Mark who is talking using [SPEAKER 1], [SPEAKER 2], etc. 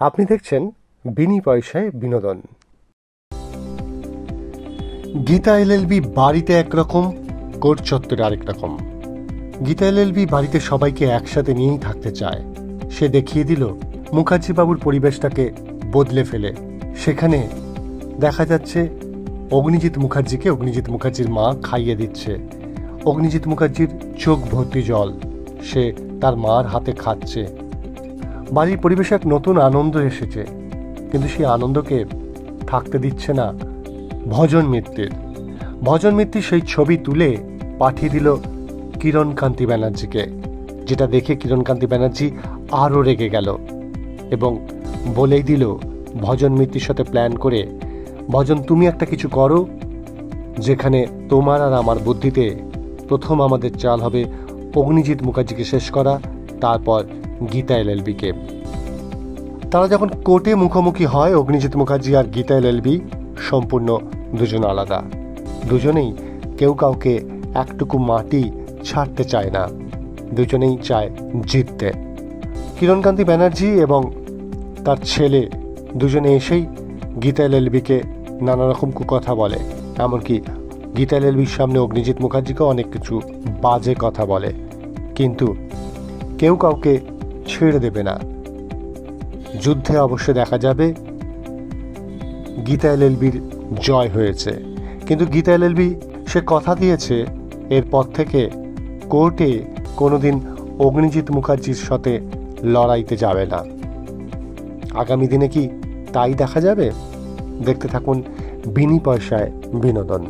[SPEAKER 1] আপনি দেখছেন বিনি পয়সায় বিনোদন। গীতা এলএলবি বাড়িতে একরকম, কোর্ট চত্বরে আরেক রকম। গীতা এলএলবি বাড়িতে সবাইকে একসাথে নিয়েই থাকতে চায়। সে দেখিয়ে দিল মুখার্জি বাবুর পরিবেশটাকে বদলে ফেলে। সেখানে দেখা যাচ্ছে অগ্নিজিৎ মুখার্জিকে অগ্নিজিৎ মুখার্জির মা খাইয়ে দিচ্ছে। অগ্নিজিৎ মুখার্জির চোখ ভর্তি জল, সে তার মার হাতে খাচ্ছে। বাড়ির পরিবেশে এক নতুন আনন্দ এসেছে, কিন্তু সেই আনন্দকে থাকতে দিচ্ছে না ভজন মিত্রের। ভজন মিত্র সেই ছবি তুলে পাঠিয়ে দিল কিরণকান্তি ব্যানার্জিকে, যেটা দেখে কিরণকান্তি ব্যানার্জি আরও রেগে গেল এবং বলেই দিল ভজন মিত্রের সাথে প্ল্যান করে, ভজন তুমি একটা কিছু করো যেখানে তোমার আর আমার বুদ্ধিতে প্রথম আমাদের চাল হবে অগ্নিজিৎ মুখার্জিকে শেষ করা, তারপর গীতা এলএলবিকে। তারা যখন কোর্টে মুখোমুখি হয়, অগ্নিজিৎ মুখার্জি আর গীতা এলএলবি সম্পূর্ণ দুজন আলাদা। দুজনেই কেউ কাউকে একটুকু মাটি ছাড়তে চায় না, দুজনেই চায় জিততে। কিরণকান্তি ব্যানার্জি এবং তার ছেলে দুজনে এসেই গীতা এলএলবিকে নানা রকম কুকথা বলে, এমনকি গীতা এলএলবির সামনে অগ্নিজিৎ মুখার্জিকে অনেক কিছু বাজে কথা বলে, কিন্তু কেউ কাউকে ছেড়ে দেবে না। যুদ্ধে অবশ্য দেখা যাবে গীতা এলএলবির জয় হয়েছে, কিন্তু গীতা এলএলবি সে কথা দিয়েছে এরপর থেকে কোর্টে কোনোদিন অগ্নিজিৎ মুখার্জির সাথে লড়াইতে যাবে না। আগামী দিনে কি তাই দেখা যাবে? দেখতে থাকুন বিনি পয়সায় বিনোদন।